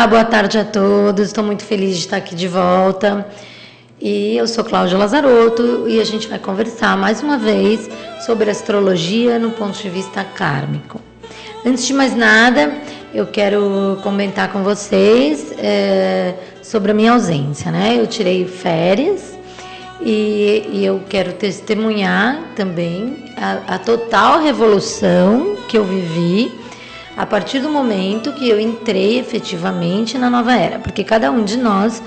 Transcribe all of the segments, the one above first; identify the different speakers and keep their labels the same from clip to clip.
Speaker 1: Olá, boa tarde a todos. Estou muito feliz de estar aqui de volta. E eu sou Cláudia Lazarotto e a gente vai conversar mais uma vez sobre astrologia no ponto de vista kármico. Antes de mais nada, eu quero comentar com vocês sobre a minha ausência, né? Eu tirei férias e eu quero testemunhar também a total revolução que eu vivi a partir do momento que eu entrei efetivamente na nova era, porque cada um de nós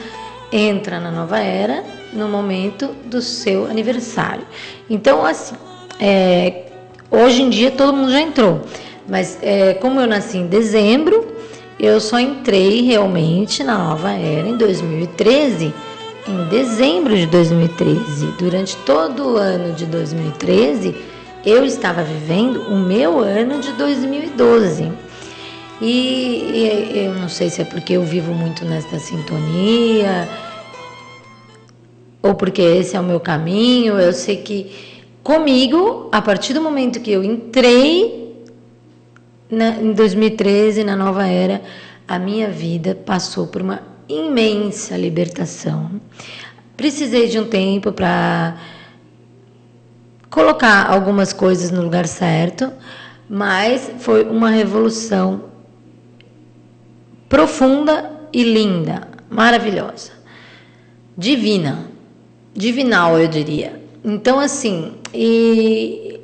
Speaker 1: entra na nova era no momento do seu aniversário. Então, assim, hoje em dia todo mundo já entrou, mas como eu nasci em dezembro, eu só entrei realmente na nova era em 2013, em dezembro de 2013. Durante todo o ano de 2013, eu estava vivendo o meu ano de 2012. E eu não sei se é porque eu vivo muito nessa sintonia, ou porque esse é o meu caminho. Eu sei que comigo, a partir do momento que eu entrei em 2013, na nova era, a minha vida passou por uma imensa libertação. Precisei de um tempo para colocar algumas coisas no lugar certo, mas foi uma revolução profunda e linda, maravilhosa, divinal, eu diria. Então, assim, e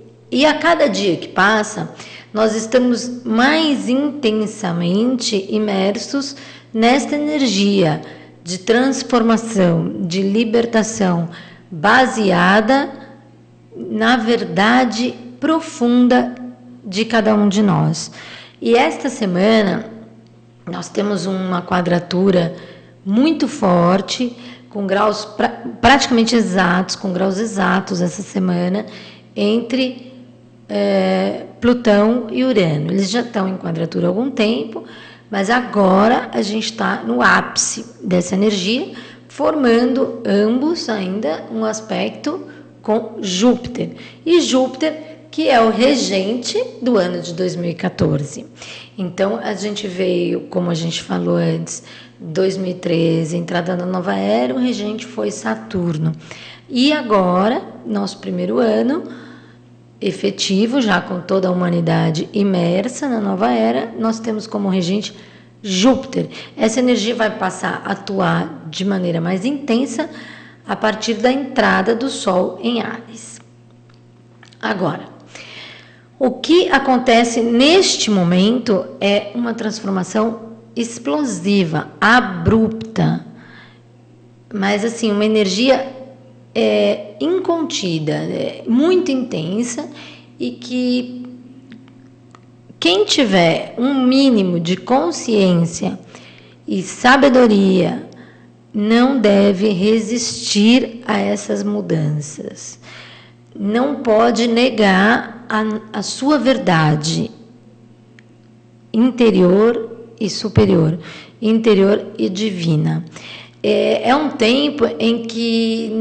Speaker 1: a cada dia que passa, nós estamos mais intensamente imersos nesta energia de transformação, de libertação, baseada na verdade profunda de cada um de nós. E esta semana nós temos uma quadratura muito forte, com graus praticamente exatos, com graus exatos essa semana, entre Plutão e Urano. Eles já estão em quadratura há algum tempo, mas agora a gente está no ápice dessa energia, formando ambos ainda um aspecto com Júpiter. E Júpiter, que é o regente do ano de 2014. Então, a gente veio, como a gente falou antes, 2013, entrada na nova era, o regente foi Saturno. E agora, nosso primeiro ano efetivo, já com toda a humanidade imersa na nova era, nós temos como regente Júpiter. Essa energia vai passar a atuar de maneira mais intensa a partir da entrada do Sol em Áries. Agora, o que acontece neste momento é uma transformação explosiva, abrupta, mas assim, uma energia incontida, muito intensa, e que quem tiver um mínimo de consciência e sabedoria não deve resistir a essas mudanças. Não pode negar a sua verdade interior e superior, interior e divina. É um tempo em que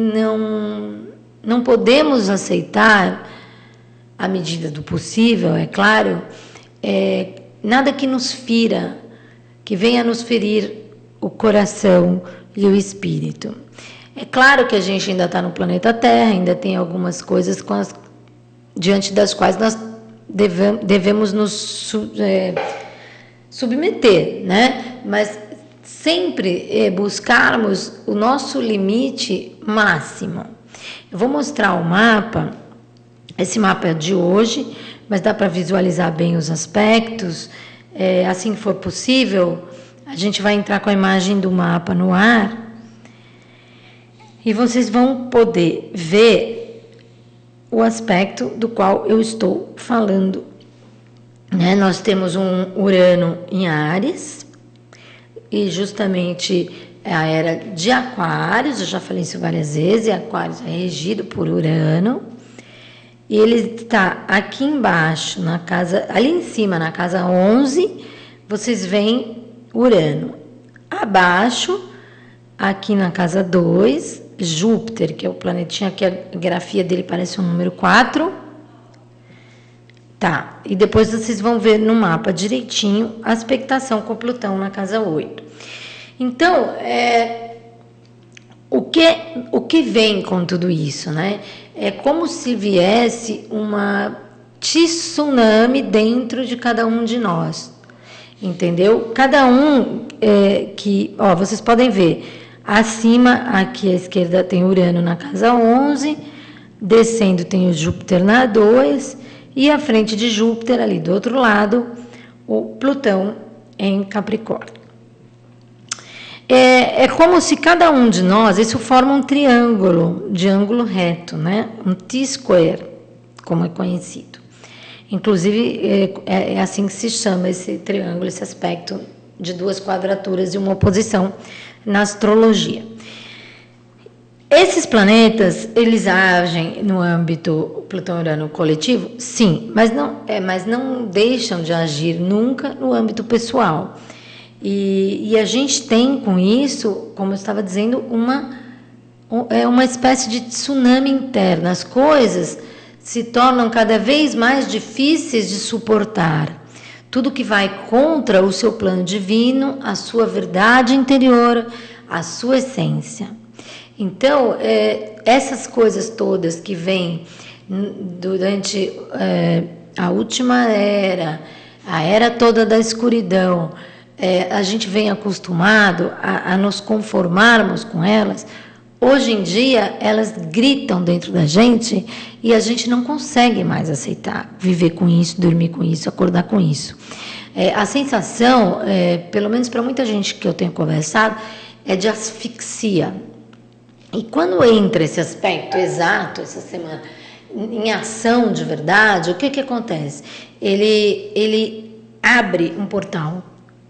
Speaker 1: não podemos aceitar, à medida do possível, é claro, nada que nos fira, que venha nos ferir o coração e o espírito. É claro que a gente ainda está no planeta Terra, ainda tem algumas coisas diante das quais nós devemos nos submeter, né? Mas sempre buscarmos o nosso limite máximo. Eu vou mostrar o mapa. Esse mapa é de hoje, mas dá para visualizar bem os aspectos. Assim que for possível, a gente vai entrar com a imagem do mapa no ar e vocês vão poder ver o aspecto do qual eu estou falando. Né? Nós temos um Urano em Áries, e justamente a era de Aquários, eu já falei isso várias vezes, e Aquários é regido por Urano, e ele está aqui embaixo, na casa, ali em cima, na casa 11, vocês veem Urano. Abaixo, aqui na casa 2, Júpiter, que é o planetinha que a grafia dele parece um número 4. Tá, e depois vocês vão ver no mapa direitinho a expectação com Plutão na casa 8. Então, o que vem com tudo isso, né? É como se viesse uma tsunami dentro de cada um de nós, entendeu? Cada um vocês podem ver, acima, aqui à esquerda tem Urano na casa 11, descendo tem o Júpiter na 2, e à frente de Júpiter, ali do outro lado, o Plutão em Capricórnio. É como se cada um de nós, isso forma um triângulo de ângulo reto, né? Um T-square, como é conhecido. Inclusive, é assim que se chama esse triângulo, esse aspecto de duas quadraturas e uma oposição na astrologia. Esses planetas, eles agem no âmbito Plutão-Urano coletivo? Sim, mas não deixam de agir nunca no âmbito pessoal. E a gente tem com isso, como eu estava dizendo, uma espécie de tsunami interna. As coisas se tornam cada vez mais difíceis de suportar. Tudo que vai contra o seu plano divino, a sua verdade interior, a sua essência. Então, essas coisas todas que vêm durante a última era, a era toda da escuridão, a gente vem acostumado a nos conformarmos com elas. Hoje em dia, elas gritam dentro da gente e a gente não consegue mais aceitar, viver com isso, dormir com isso, acordar com isso. A sensação, pelo menos para muita gente que eu tenho conversado, é de asfixia. E quando entra esse aspecto exato, essa semana, em ação de verdade, o que acontece? Ele abre um portal,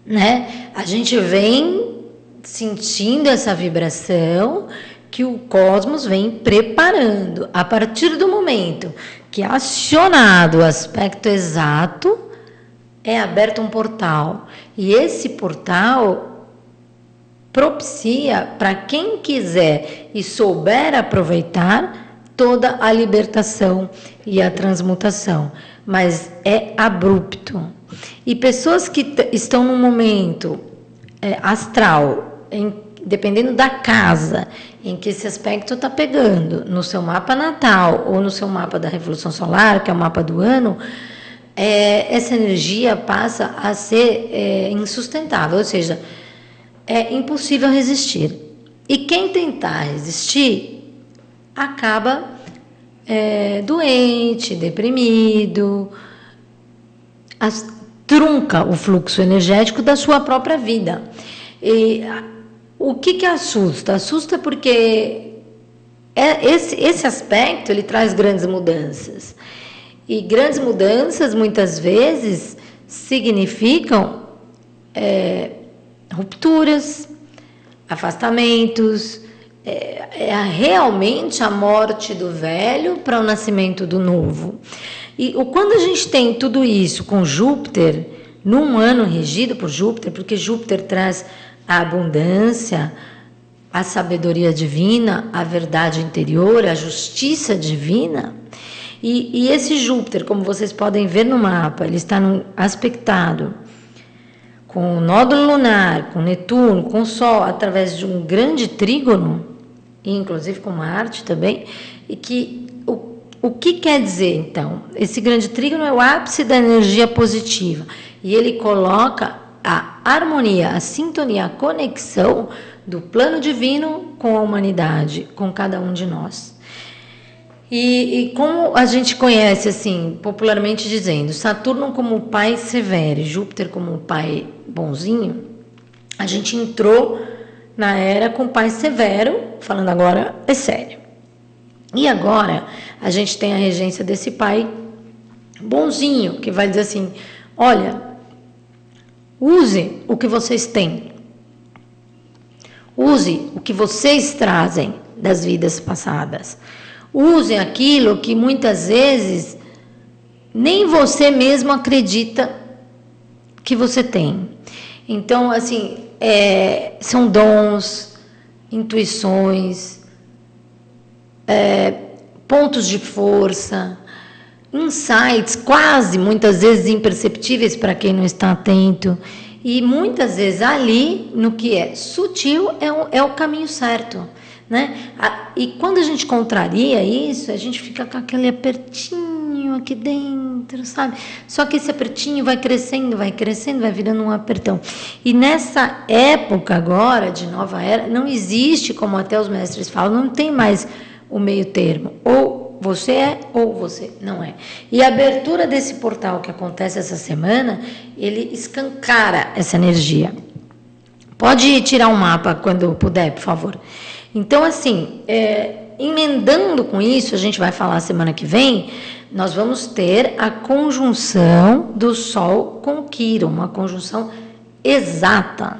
Speaker 1: né? A gente vem sentindo essa vibração que o cosmos vem preparando. A partir do momento que é acionado o aspecto exato, é aberto um portal. E esse portal propicia para quem quiser e souber aproveitar toda a libertação e a transmutação. Mas é abrupto. E pessoas que estão num momento astral, dependendo da casa em que esse aspecto está pegando, no seu mapa natal ou no seu mapa da Revolução Solar, que é o mapa do ano, essa energia passa a ser insustentável, ou seja, é impossível resistir. E quem tentar resistir acaba doente, deprimido, trunca o fluxo energético da sua própria vida. E o que assusta? Assusta porque esse aspecto ele traz grandes mudanças. E grandes mudanças, muitas vezes, significam rupturas, afastamentos, realmente a morte do velho para o nascimento do novo. E quando a gente tem tudo isso com Júpiter, num ano regido por Júpiter, porque Júpiter traz a abundância, a sabedoria divina, a verdade interior, a justiça divina. E esse Júpiter, como vocês podem ver no mapa, ele está aspectado com o nódulo lunar, com Netuno, com o Sol, através de um grande trígono, inclusive com Marte também, e que o que quer dizer, então? Esse grande trígono é o ápice da energia positiva, e ele coloca a harmonia, a sintonia, a conexão do plano divino com a humanidade, com cada um de nós. E como a gente conhece, assim, popularmente dizendo, Saturno como pai severo, Júpiter como pai bonzinho, a gente entrou na era com o pai severo, falando agora é sério. E agora a gente tem a regência desse pai bonzinho, que vai dizer assim, olha, use o que vocês têm. Use o que vocês trazem das vidas passadas. Use aquilo que muitas vezes nem você mesmo acredita que você tem. Então, assim, são dons, intuições, pontos de força, insights quase, muitas vezes, imperceptíveis para quem não está atento. E muitas vezes ali, no que é sutil, é o caminho certo, né? E quando a gente contraria isso, a gente fica com aquele apertinho aqui dentro, sabe? Só que esse apertinho vai crescendo, vai virando um apertão. E nessa época agora, de nova era, não existe, como até os mestres falam, não tem mais o meio termo. Ou você é, ou você não é. E a abertura desse portal que acontece essa semana, ele escancara essa energia. Pode tirar um mapa quando puder, por favor. Então, assim, emendando com isso, a gente vai falar semana que vem, nós vamos ter a conjunção do Sol com Quiron, uma conjunção exata,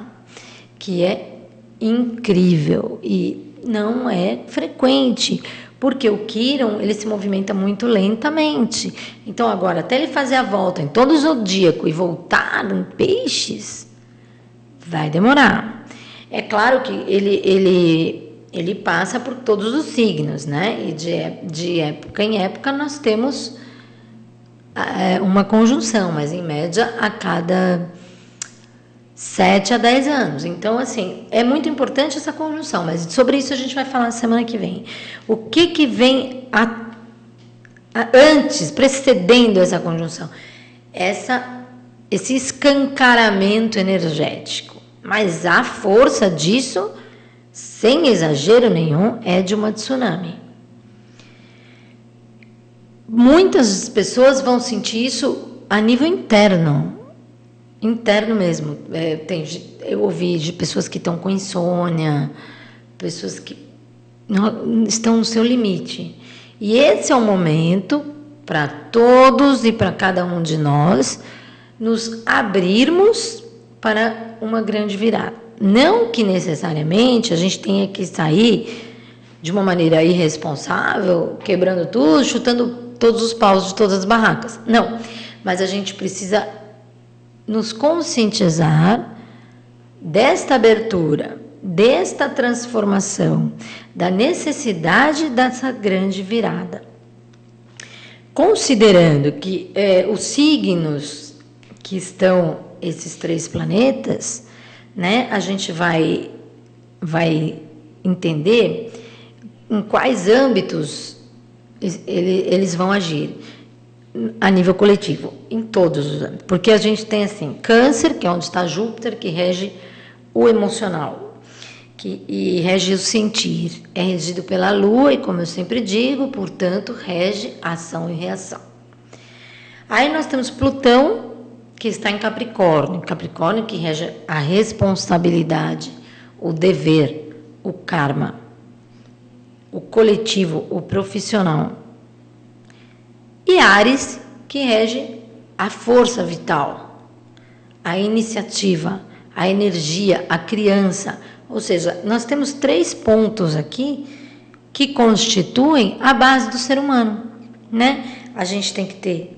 Speaker 1: que é incrível e não é frequente, porque o Quiron, ele se movimenta muito lentamente. Então, agora, até ele fazer a volta em todo o zodíaco e voltar em peixes, vai demorar. É claro que ele passa por todos os signos, né? E de época em época nós temos uma conjunção, mas em média a cada 7 a 10 anos. Então, assim, é muito importante essa conjunção, mas sobre isso a gente vai falar na semana que vem. O que vem antes, precedendo essa conjunção? Esse escancaramento energético. Mas a força disso, sem exagero nenhum, é de uma tsunami. Muitas pessoas vão sentir isso a nível interno mesmo. Eu ouvi de pessoas que estão com insônia, pessoas que não, estão no seu limite. E esse é o momento para todos e para cada um de nós nos abrirmos para uma grande virada. Não que necessariamente a gente tenha que sair de uma maneira irresponsável, quebrando tudo, chutando todos os paus de todas as barracas. Não, mas a gente precisa nos conscientizar desta abertura, desta transformação, da necessidade dessa grande virada. Considerando que os signos que estão, esses 3 planetas, né, a gente vai entender em quais âmbitos eles vão agir a nível coletivo, em todos os âmbitos. Porque a gente tem, assim, Câncer, que é onde está Júpiter, que rege o emocional, e rege o sentir. É regido pela Lua, e como eu sempre digo, portanto, rege ação e reação. Aí nós temos Plutão, que está em Capricórnio. Capricórnio que rege a responsabilidade, o dever, o karma, o coletivo, o profissional. E Áries, que rege a força vital, a iniciativa, a energia, a criança. Ou seja, nós temos 3 pontos aqui que constituem a base do ser humano, né? A gente tem que ter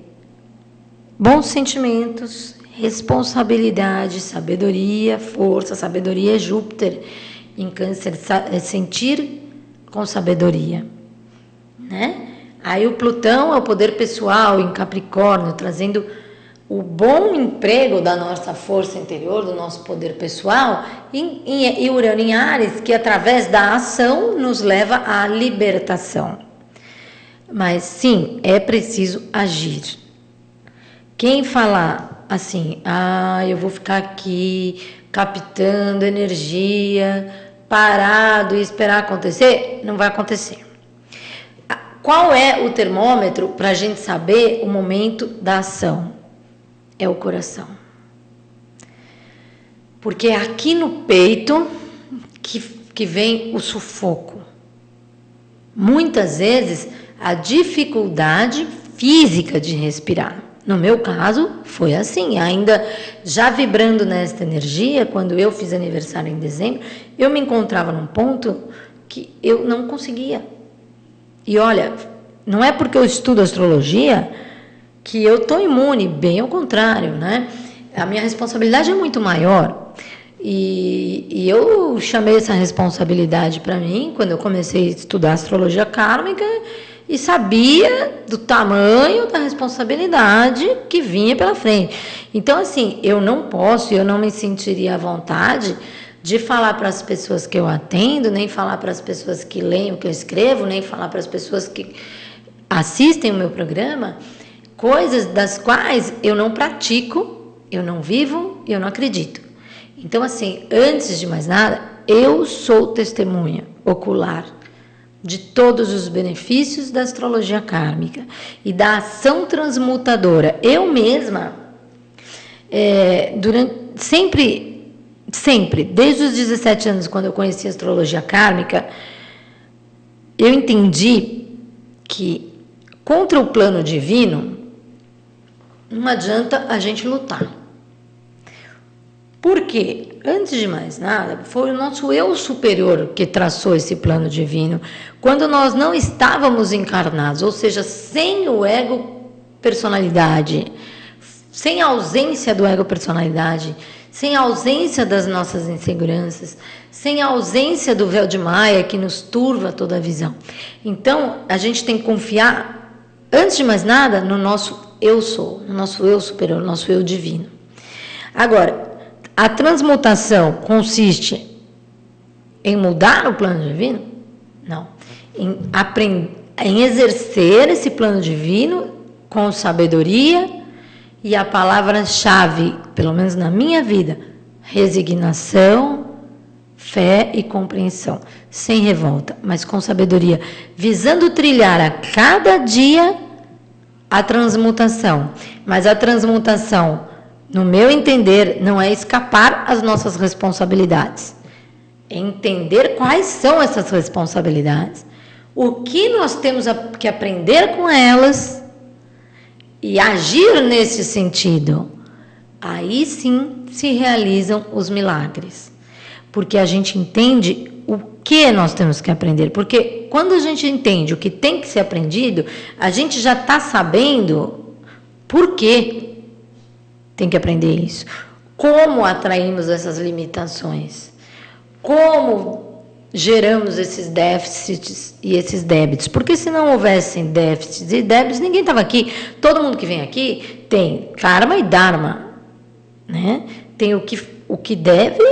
Speaker 1: bons sentimentos, responsabilidade, sabedoria, força. Sabedoria é Júpiter em Câncer, é sentir com sabedoria, né? Aí o Plutão é o poder pessoal em Capricórnio, trazendo o bom emprego da nossa força interior, do nosso poder pessoal, e Urano em Áries, que através da ação nos leva à libertação. Mas sim, é preciso agir. Quem falar assim, eu vou ficar aqui captando energia, parado e esperar acontecer, não vai acontecer. Qual é o termômetro para a gente saber o momento da ação? É o coração. Porque é aqui no peito que vem o sufoco. Muitas vezes, a dificuldade física de respirar. No meu caso, foi assim. Ainda já vibrando nesta energia, quando eu fiz aniversário em dezembro, eu me encontrava num ponto que eu não conseguia. E olha, não é porque eu estudo astrologia que eu estou imune, bem ao contrário, né? A minha responsabilidade é muito maior. E eu chamei essa responsabilidade para mim quando eu comecei a estudar astrologia kármica e sabia do tamanho da responsabilidade que vinha pela frente. Então, assim, eu não me sentiria à vontade de falar para as pessoas que eu atendo, nem falar para as pessoas que leem o que eu escrevo, nem falar para as pessoas que assistem o meu programa, coisas das quais eu não pratico, eu não vivo e eu não acredito. Então, assim, antes de mais nada, eu sou testemunha ocular de todos os benefícios da astrologia kármica e da ação transmutadora. Eu mesma, sempre, desde os 17 anos, quando eu conheci a astrologia kármica, eu entendi que contra o plano divino não adianta a gente lutar. Porque, antes de mais nada, foi o nosso eu superior que traçou esse plano divino, quando nós não estávamos encarnados, ou seja, sem o ego personalidade, sem a ausência do ego personalidade, sem a ausência das nossas inseguranças, sem a ausência do véu de Maia que nos turva toda a visão. Então, a gente tem que confiar, antes de mais nada, no nosso eu sou, no nosso eu superior, no nosso eu divino. Agora, a transmutação consiste em mudar o plano divino? Não. Em exercer esse plano divino com sabedoria e a palavra-chave, pelo menos na minha vida, resignação, fé e compreensão. Sem revolta, mas com sabedoria, visando trilhar a cada dia a transmutação. Mas a transmutação, no meu entender, não é escapar às nossas responsabilidades. É entender quais são essas responsabilidades, o que nós temos que aprender com elas e agir nesse sentido. Aí sim se realizam os milagres. Porque a gente entende o que nós temos que aprender. Porque quando a gente entende o que tem que ser aprendido, a gente já está sabendo por quê tem que aprender isso. Como atraímos essas limitações? Como geramos esses déficits e esses débitos? Porque se não houvessem déficits e débitos, ninguém estava aqui. Todo mundo que vem aqui tem karma e dharma, né? Tem o que deve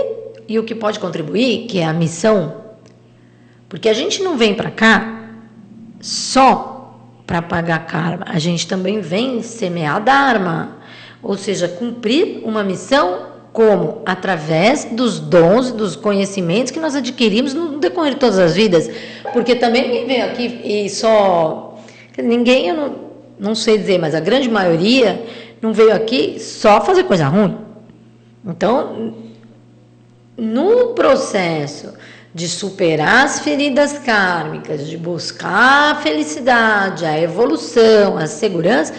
Speaker 1: e o que pode contribuir, que é a missão. Porque a gente não vem para cá só para pagar karma. A gente também vem semear dharma. Ou seja, cumprir uma missão como? Através dos dons, dos conhecimentos que nós adquirimos no decorrer de todas as vidas. Porque também ninguém veio aqui e só... Ninguém, eu não sei dizer, mas a grande maioria não veio aqui só fazer coisa ruim. Então, no processo de superar as feridas kármicas, de buscar a felicidade, a evolução, a segurança...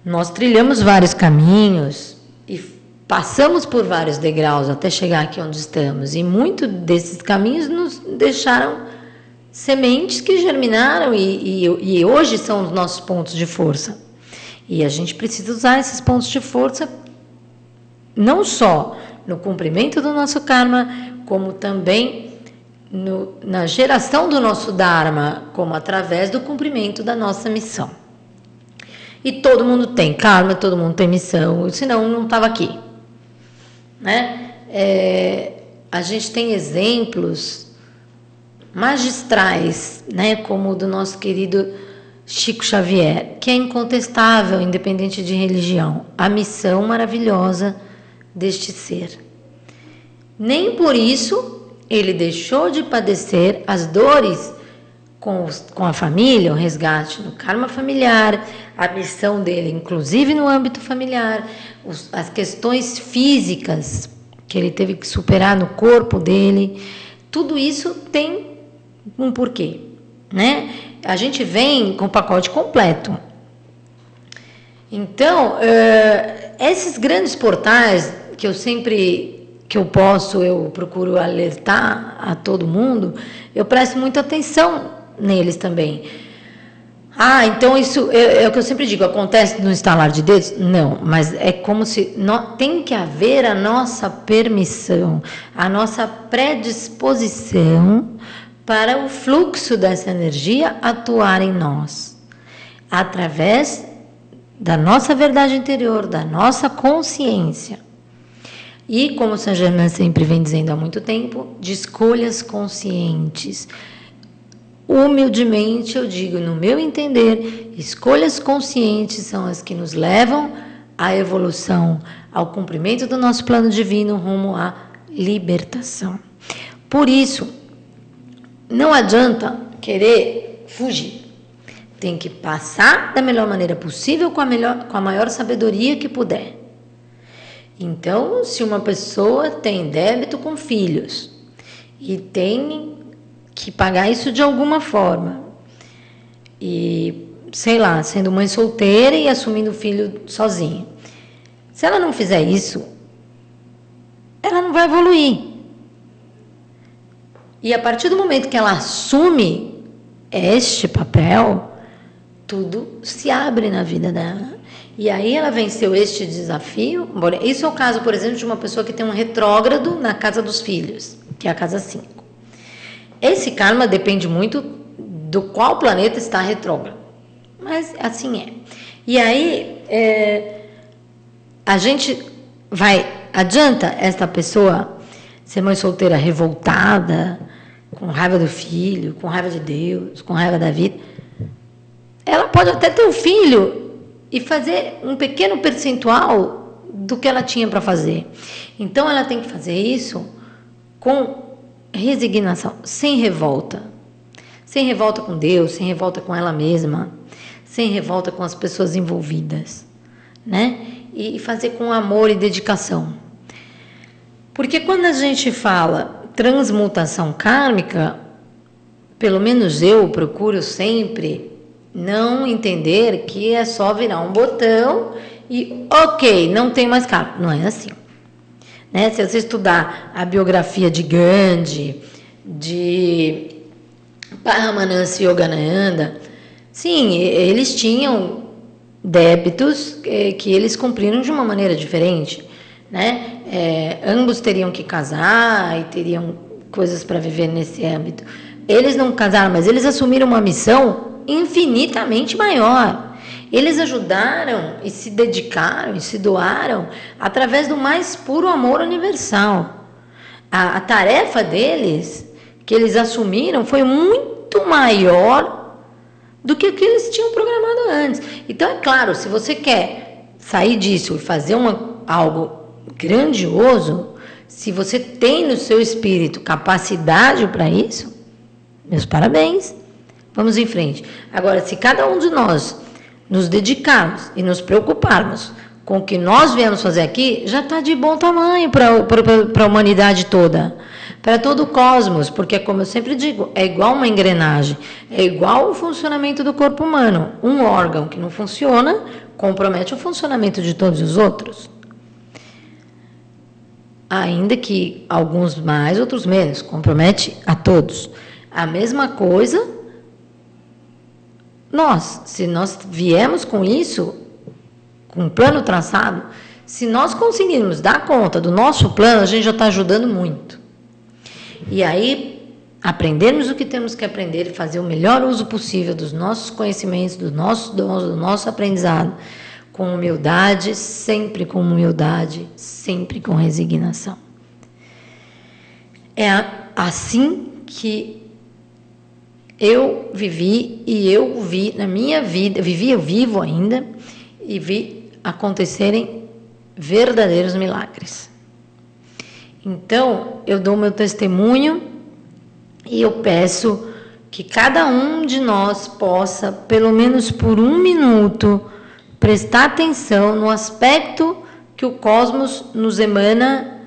Speaker 1: Nós trilhamos vários caminhos e passamos por vários degraus até chegar aqui onde estamos. E muitos desses caminhos nos deixaram sementes que germinaram e hoje são os nossos pontos de força. E a gente precisa usar esses pontos de força não só no cumprimento do nosso karma, como também na geração do nosso dharma, como através do cumprimento da nossa missão. E todo mundo tem karma, todo mundo tem missão, senão não estava aqui. Né? A gente tem exemplos magistrais, né? Como o do nosso querido Chico Xavier, que é incontestável, independente de religião, a missão maravilhosa deste ser. Nem por isso ele deixou de padecer as dores com a família, o resgate do karma familiar, a missão dele, inclusive no âmbito familiar, as questões físicas que ele teve que superar no corpo dele, tudo isso tem um porquê, né? A gente vem com o pacote completo. Então, esses grandes portais que eu procuro alertar a todo mundo, eu presto muita atenção neles também. Então isso é o que eu sempre digo, acontece no estalar de dedos? Não, mas é como se tem que haver a nossa permissão, a nossa predisposição para o fluxo dessa energia atuar em nós, através da nossa verdade interior, da nossa consciência. E, como Saint Germain sempre vem dizendo há muito tempo, de escolhas conscientes. Humildemente eu digo, no meu entender, escolhas conscientes são as que nos levam à evolução, ao cumprimento do nosso plano divino rumo à libertação. Por isso, não adianta querer fugir. Tem que passar da melhor maneira possível, com a maior sabedoria que puder. Então, se uma pessoa tem débito com filhos e tem que pagar isso de alguma forma, e, sei lá, sendo mãe solteira e assumindo o filho sozinha, se ela não fizer isso, ela não vai evoluir. E a partir do momento que ela assume este papel, tudo se abre na vida dela. E aí ela venceu este desafio. Isso é o caso, por exemplo, de uma pessoa que tem um retrógrado na casa dos filhos, que é a casa 5. Esse karma depende muito do qual planeta está retrógrado. Mas assim é. E aí, a gente adianta esta pessoa ser mãe solteira revoltada, com raiva do filho, com raiva de Deus, com raiva da vida. Ela pode até ter um filho e fazer um pequeno percentual do que ela tinha para fazer. Então, ela tem que fazer isso com resignação, sem revolta. Sem revolta com Deus, sem revolta com ela mesma, sem revolta com as pessoas envolvidas, né? E fazer com amor e dedicação. Porque quando a gente fala transmutação kármica, pelo menos eu procuro sempre não entender que é só virar um botão e ok, não tem mais karma. Não é assim. Né? Se você estudar a biografia de Gandhi, de Paramahansa Yogananda, sim, eles tinham débitos que eles cumpriram de uma maneira diferente. Né? Ambos teriam que casar e teriam coisas para viver nesse âmbito. Eles não casaram, mas eles assumiram uma missão infinitamente maior. Eles ajudaram e se dedicaram e se doaram através do mais puro amor universal. A tarefa deles, que eles assumiram, foi muito maior do que o que eles tinham programado antes. Então, é claro, se você quer sair disso e fazer algo grandioso, se você tem no seu espírito capacidade para isso, meus parabéns. Vamos em frente. Agora, se cada um de nós nos dedicarmos e nos preocuparmos com o que nós viemos fazer aqui, já está de bom tamanho para a humanidade toda, para todo o cosmos, porque, como eu sempre digo, é igual uma engrenagem, é igual o funcionamento do corpo humano. Um órgão que não funciona compromete o funcionamento de todos os outros. Ainda que alguns mais, outros menos, compromete a todos. A mesma coisa, se nós viemos com isso, com um plano traçado, se nós conseguirmos dar conta do nosso plano, a gente já está ajudando muito. E aí, aprendermos o que temos que aprender e fazer o melhor uso possível dos nossos conhecimentos, dos nossos dons, do nosso aprendizado, com humildade, sempre com humildade, sempre com resignação. É assim que eu vivi e eu vi na minha vida, eu vivo ainda e vi acontecerem verdadeiros milagres. Então, eu dou meu testemunho e eu peço que cada um de nós possa, pelo menos por um minuto, prestar atenção no aspecto que o cosmos nos emana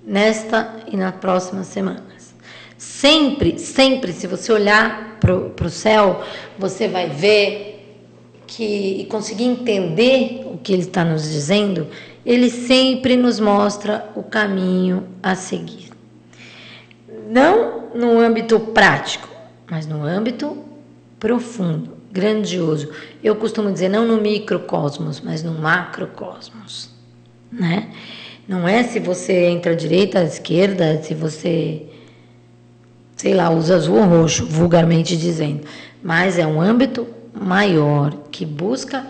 Speaker 1: nesta e nas próximas semanas. Sempre, sempre, se você olhar para o céu, você vai ver e conseguir entender o que ele está nos dizendo, ele sempre nos mostra o caminho a seguir. Não no âmbito prático, mas no âmbito profundo, grandioso. Eu costumo dizer, não no microcosmos, mas no macrocosmos. Né? Não é se você entra à direita, à esquerda, se você sei lá, usa azul ou roxo, vulgarmente dizendo, mas é um âmbito maior que busca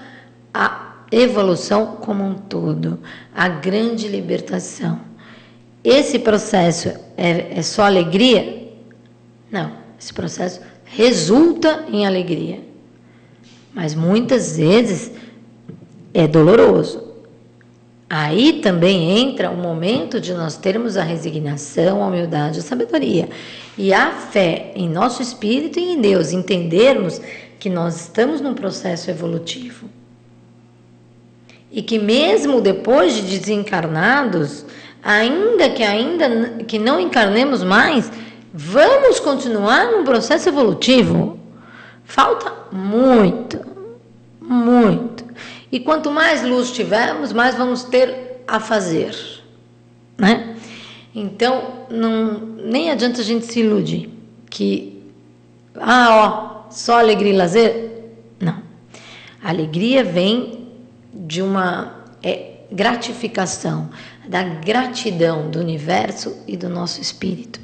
Speaker 1: a evolução como um todo, a grande libertação. Esse processo é só alegria? Não, esse processo resulta em alegria, mas muitas vezes é doloroso. Aí também entra o momento de nós termos a resignação, a humildade, a sabedoria e a fé em nosso espírito e em Deus, entendermos que nós estamos num processo evolutivo e que mesmo depois de desencarnados, ainda que não encarnemos mais, vamos continuar num processo evolutivo. Falta muito, muito. E quanto mais luz tivermos, mais vamos ter a fazer, né? Então, nem adianta a gente se iludir que, só alegria e lazer. Não. A alegria vem de uma gratificação, da gratidão do universo e do nosso espírito,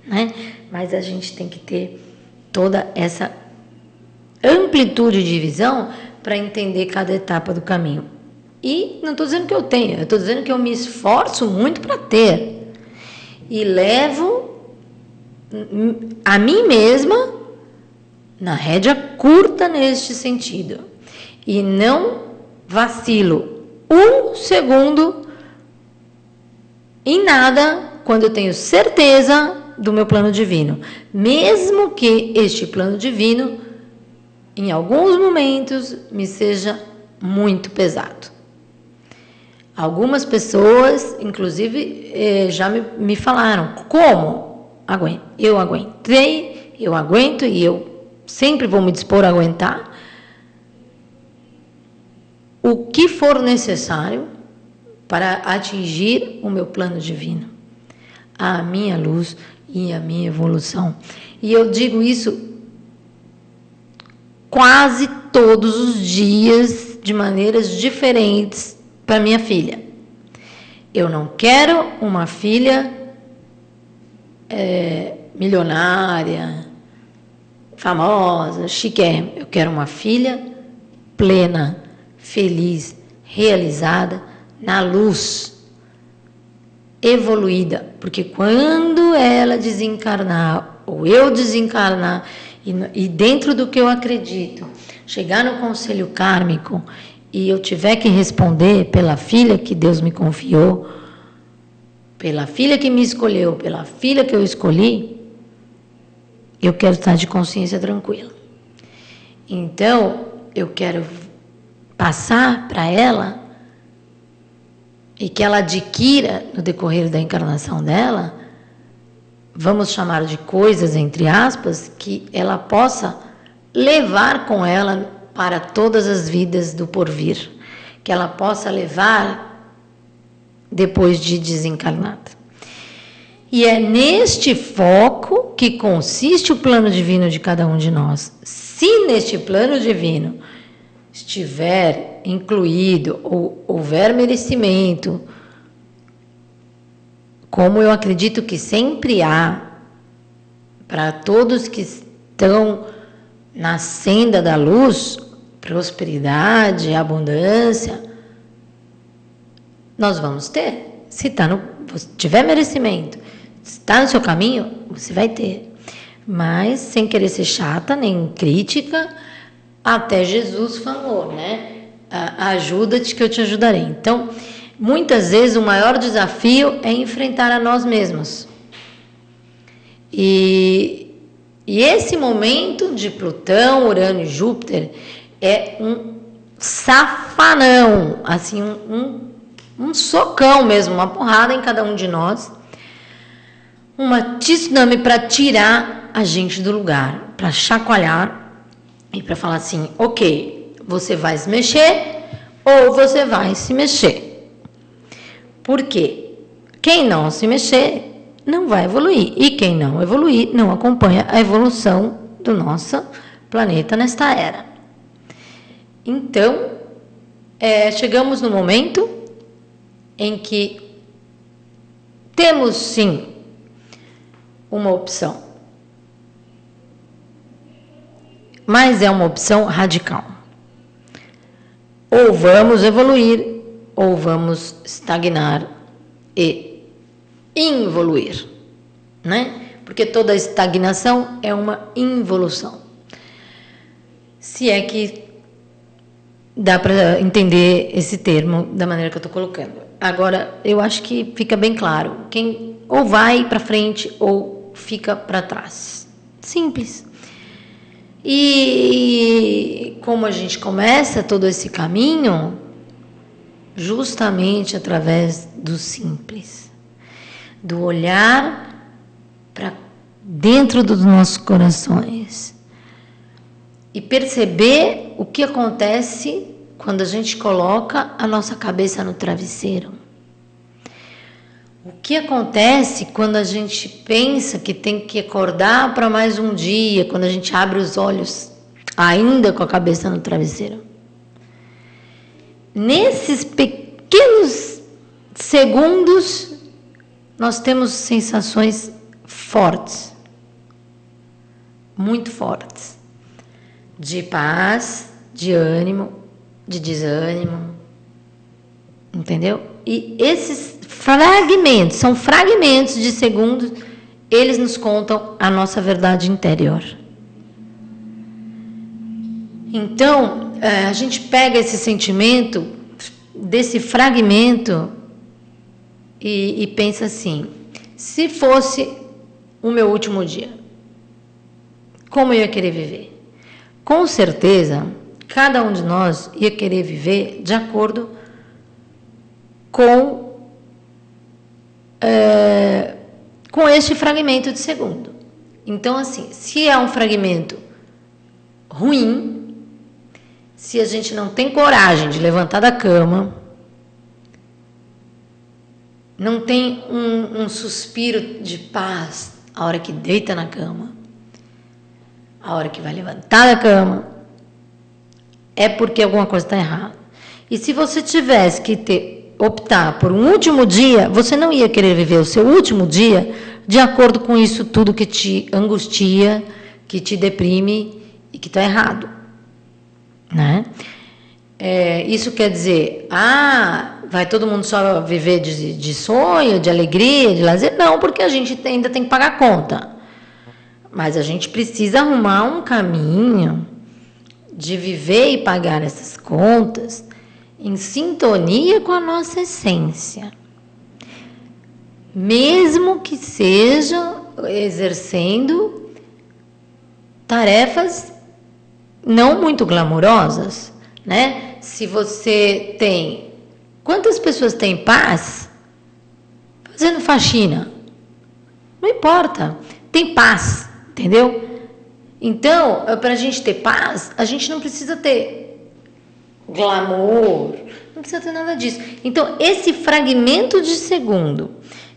Speaker 1: né? Mas a gente tem que ter toda essa amplitude de visão para entender cada etapa do caminho. E não estou dizendo que eu tenho, eu estou dizendo que eu me esforço muito para ter. E levo a mim mesma na rédea curta neste sentido. E não vacilo um segundo em nada quando eu tenho certeza do meu plano divino. Mesmo que este plano divino em alguns momentos me seja muito pesado. Algumas pessoas, inclusive, já me falaram, como? Eu aguentei, eu aguento e eu sempre vou me dispor a aguentar o que for necessário para atingir o meu plano divino, a minha luz e a minha evolução. E eu digo isso quase todos os dias, de maneiras diferentes, para minha filha. Eu não quero uma filha milionária, famosa, chiquérrima. Eu quero uma filha plena, feliz, realizada, na luz, evoluída. Porque quando ela desencarnar, ou eu desencarnar, e dentro do que eu acredito, chegar no conselho kármico e eu tiver que responder pela filha que Deus me confiou, pela filha que me escolheu, pela filha que eu escolhi, eu quero estar de consciência tranquila. Então, eu quero passar para ela e que ela adquira no decorrer da encarnação dela, vamos chamar de coisas, entre aspas, que ela possa levar com ela para todas as vidas do porvir, que ela possa levar depois de desencarnada. E é neste foco que consiste o plano divino de cada um de nós. Se neste plano divino estiver incluído ou houver merecimento, como eu acredito que sempre há, para todos que estão na senda da luz, prosperidade, abundância, nós vamos ter. Se tiver merecimento, se está no seu caminho, você vai ter. Mas sem querer ser chata, nem crítica, até Jesus falou, né? Ajuda-te que eu te ajudarei. Então, muitas vezes o maior desafio é enfrentar a nós mesmos. E esse momento de Plutão, Urano e Júpiter é um safanão, assim, um socão mesmo, uma porrada em cada um de nós, uma tsunami para tirar a gente do lugar, para chacoalhar e para falar assim, ok, você vai se mexer ou você vai se mexer. Por quê? Quem não se mexer não vai evoluir. E quem não evoluir não acompanha a evolução do nosso planeta nesta era. Então, chegamos no momento em que temos, sim, uma opção. mas é uma opção radical. Ou vamos evoluir, ou vamos estagnar e involuir, né? Porque toda estagnação é uma involução. Se é que dá para entender esse termo da maneira que eu estou colocando. Agora, eu acho que fica bem claro. Quem ou vai para frente ou fica para trás. Simples. E como a gente começa todo esse caminho, justamente através do simples, do olhar para dentro dos nossos corações e perceber o que acontece quando a gente coloca a nossa cabeça no travesseiro. O que acontece quando a gente pensa que tem que acordar para mais um dia, quando a gente abre os olhos ainda com a cabeça no travesseiro? Nesses pequenos segundos, nós temos sensações fortes, muito fortes, de paz, de ânimo, de desânimo, entendeu? E esses fragmentos, são fragmentos de segundos, eles nos contam a nossa verdade interior. Então, a gente pega esse sentimento, desse fragmento, e pensa assim: se fosse o meu último dia, como eu ia querer viver? Com certeza, cada um de nós ia querer viver de acordo com este fragmento de segundo. Então, assim, se é um fragmento ruim, se a gente não tem coragem de levantar da cama, não tem um suspiro de paz a hora que deita na cama, a hora que vai levantar da cama, é porque alguma coisa está errada. E se você tivesse que optar por um último dia, você não ia querer viver o seu último dia de acordo com isso tudo que te angustia, que te deprime e que está errado, né? Isso quer dizer, vai todo mundo só viver de sonho, de alegria, de lazer? Não, porque a gente ainda tem que pagar a conta. Mas a gente precisa arrumar um caminho de viver e pagar essas contas em sintonia com a nossa essência. Mesmo que seja exercendo tarefas não muito glamurosas, né? Se você tem... Quantas pessoas têm paz fazendo faxina? Não importa. Tem paz, entendeu? Então, para a gente ter paz, a gente não precisa ter glamour, não precisa ter nada disso. Então, esse fragmento de segundo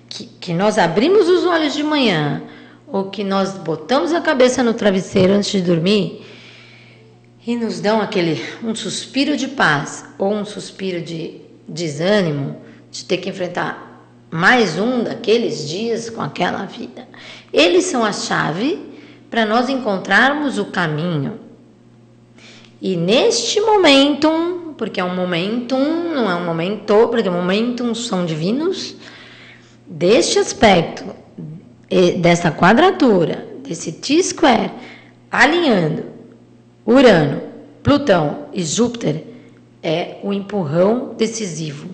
Speaker 1: que nós abrimos os olhos de manhã, ou que nós botamos a cabeça no travesseiro antes de dormir, e nos dão um suspiro de paz, ou um suspiro de desânimo, de ter que enfrentar mais um daqueles dias com aquela vida. Eles são a chave para nós encontrarmos o caminho. E neste momentum, porque é um momentum, não é um momento, porque momentum são divinos, deste aspecto, dessa quadratura, desse T-square, alinhando Urano, Plutão e Júpiter, é o empurrão decisivo.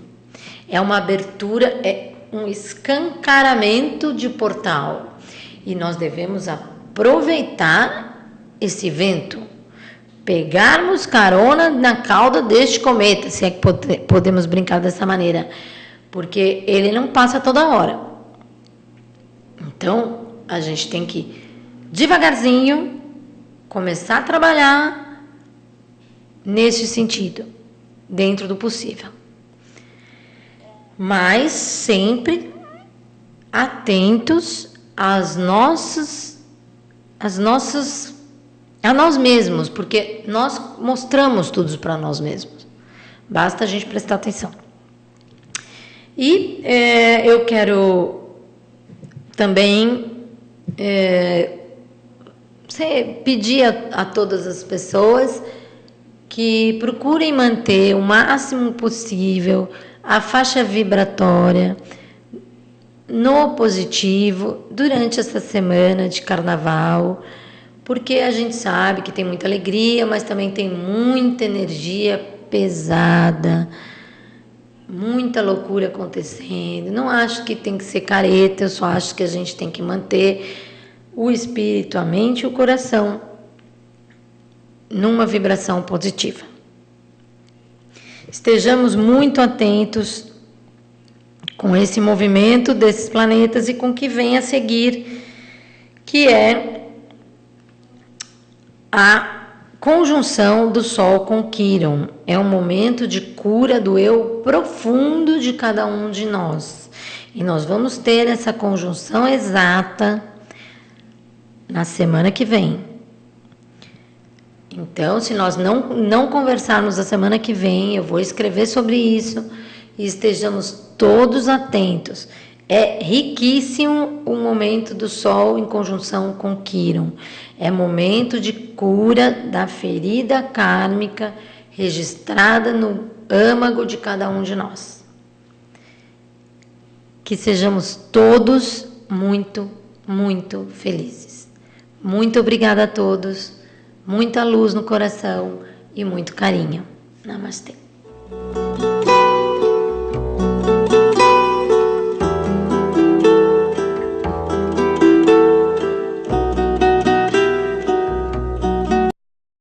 Speaker 1: É uma abertura, é um escancaramento de portal. E nós devemos aproveitar esse vento, pegarmos carona na cauda deste cometa, se é que podemos brincar dessa maneira, porque ele não passa toda hora. Então, a gente tem que, devagarzinho, começar a trabalhar nesse sentido, dentro do possível. Mas sempre atentos a nós mesmos, porque nós mostramos tudo para nós mesmos. Basta a gente prestar atenção. E eu quero também pedir a todas as pessoas que procurem manter o máximo possível a faixa vibratória no positivo durante essa semana de carnaval, porque a gente sabe que tem muita alegria, mas também tem muita energia pesada, muita loucura acontecendo. Não acho que tem que ser careta, eu só acho que a gente tem que manter o espírito, a mente e o coração numa vibração positiva. Estejamos muito atentos com esse movimento desses planetas e com o que vem a seguir, que é a conjunção do Sol com Quirón. É um momento de cura do eu profundo de cada um de nós. E nós vamos ter essa conjunção exata na semana que vem. Então, se nós não conversarmos a semana que vem, eu vou escrever sobre isso e estejamos todos atentos. É riquíssimo o momento do Sol em conjunção com Quirón. É momento de cura da ferida kármica registrada no âmago de cada um de nós. Que sejamos todos muito, muito felizes. Muito obrigada a todos. Muita luz no coração e muito carinho. Namastê.